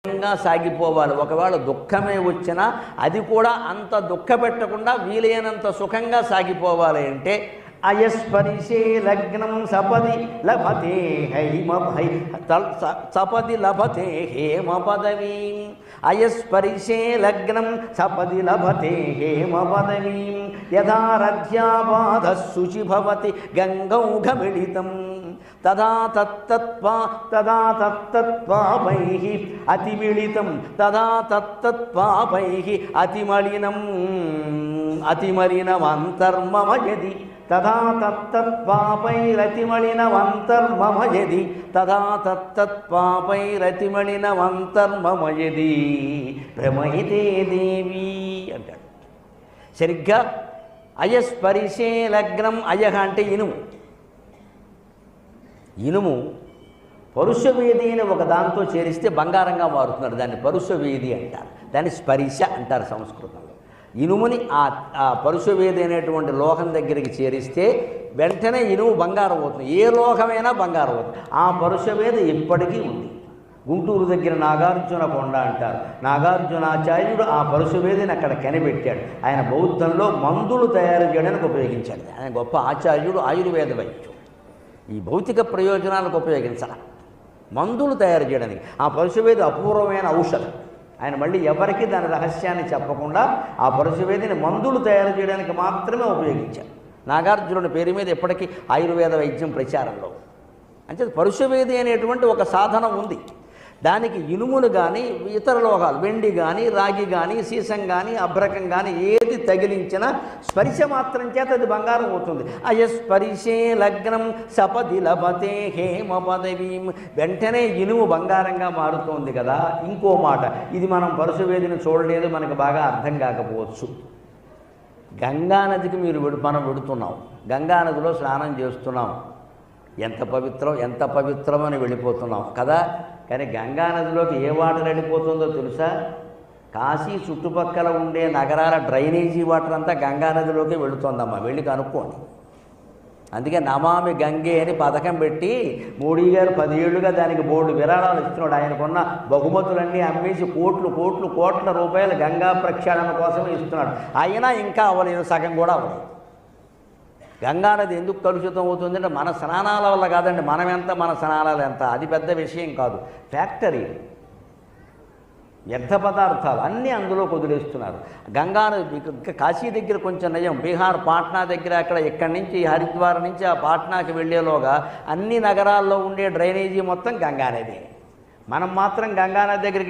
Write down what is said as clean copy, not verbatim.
సాగిపోవాలి. ఒకవేళ దుఃఖమే వచ్చినా అది కూడా అంత దుఃఖపెట్టకుండా వీలైనంత సుఖంగా సాగిపోవాలి అంటే అయస్పరిశే లగ్నం సపది లభతే సపది లభతే హేమ పదవీం అయస్పరిశే లగ్నం సపది లభతే హేమ పదవీం యథారథ్యాపాధ శుచి భవతి గంగౌఘమిళితం తదా తత్తత్వాపైః అతిమిళితం తదా తత్తత్వాపైః అతిమలినమంతర్మమ యది తదా తత్తత్వాపైరతిమలినమంతర్మమ యది తదా తత్తత్వాపైరతిమలినమంతర్మమ యది భ్రమయితే దేవి అంటాడు. సరిగ్గా అయస్పరిశే లగ్నం. అయహ అంటే ఇనుము. ఇనుము పరుషవేది అని ఒక దాంతో చేరిస్తే బంగారంగా మారుతున్నాడు. దాన్ని పరుషవేది అంటారు, దాన్ని స్పరిశ అంటారు సంస్కృతంలో. ఇనుముని ఆ పరుషవేది అనేటువంటి లోహం దగ్గరికి చేరిస్తే వెంటనే ఇనుము బంగారం అవుతుంది. ఏ లోహమైనా బంగారం అవుతుంది. ఆ పరుషవేది ఇప్పటికీ ఉంది. గుంటూరు దగ్గర నాగార్జున కొండ అంటారు. నాగార్జునాచార్యుడు ఆ పరుషవేదిని అక్కడ కనిపెట్టాడు. ఆయన బౌద్ధంలో మందులు తయారు చేయడానికి ఉపయోగించాడు. ఆయన గొప్ప ఆచార్యుడు, ఆయుర్వేద వైద్యుడు. ఈ భౌతిక ప్రయోజనాలకు ఉపయోగించాలి, మందులు తయారు చేయడానికి. ఆ పరుషవేది అపూర్వమైన ఔషధం. ఆయన మళ్ళీ ఎవరికి దాని రహస్యాన్ని చెప్పకుండా ఆ పరుషవేదిని మందులు తయారు చేయడానికి మాత్రమే ఉపయోగించారు. నాగార్జునుడి పేరు మీద ఎప్పటికీ ఆయుర్వేద వైద్యం ప్రచారంలో. అంటే పరుషవేది అనేటువంటి ఒక సాధనం ఉంది. దానికి ఇనుములు కానీ ఇతర లోహాలు, వెండి కానీ రాగి కానీ సీసం కానీ అభ్రకం కానీ ఏది తగిలించినా స్పర్శ మాత్రం చేత అది బంగారం అవుతుంది. అయస్పరిశే లగ్నం సపది లభతే హేమ పదవీం. వెంటనే ఇనుము బంగారంగా మారుతోంది కదా. ఇంకో మాట, ఇది మనం పరుషవేదిని చూడలేదు, మనకు బాగా అర్థం కాకపోవచ్చు. గంగానదికి మనం వెడుతున్నాం, గంగానదిలో స్నానం చేస్తున్నాం. ఎంత పవిత్రం అని వెళ్ళిపోతున్నాం కదా. కానీ గంగానదిలోకి ఏ వాటర్ వెళ్ళిపోతుందో తెలుసా? కాశీ చుట్టుపక్కల ఉండే నగరాల డ్రైనేజీ వాటర్ అంతా గంగానదిలోకి వెళుతుందమ్మా. వెళ్ళి కనుక్కోండి. అందుకే నమామి గంగే అని పథకం పెట్టి మోడీ గారు 10 ఏళ్లుగా దానికి బోర్డు విరాళాలు ఇస్తున్నాడు. ఆయనకున్న బహుమతులన్నీ అమ్మేసి కోట్ల రూపాయలు గంగా ప్రక్షాళన కోసమే ఇస్తున్నాడు. అయినా ఇంకా అవ్వలేదు, సగం కూడా అవ్వలేదు. గంగానది ఎందుకు కలుషితం అవుతుందంటే మన స్నానాల వల్ల కాదండి. మన స్నానాలు ఎంత, అది పెద్ద విషయం కాదు. ఫ్యాక్టరీ వ్యర్థ పదార్థాలు అన్నీ అందులో వదిలేస్తున్నారు. గంగానది కాశీ దగ్గర కొంచెం నయం, బీహార్ పాట్నా దగ్గర అక్కడ ఇక్కడి నుంచి హరిద్వార్ నుంచి ఆ పాట్నాకి వెళ్ళేలోగా అన్ని నగరాల్లో ఉండే డ్రైనేజీ మొత్తం గంగానది. మనం మాత్రం గంగానది దగ్గరికి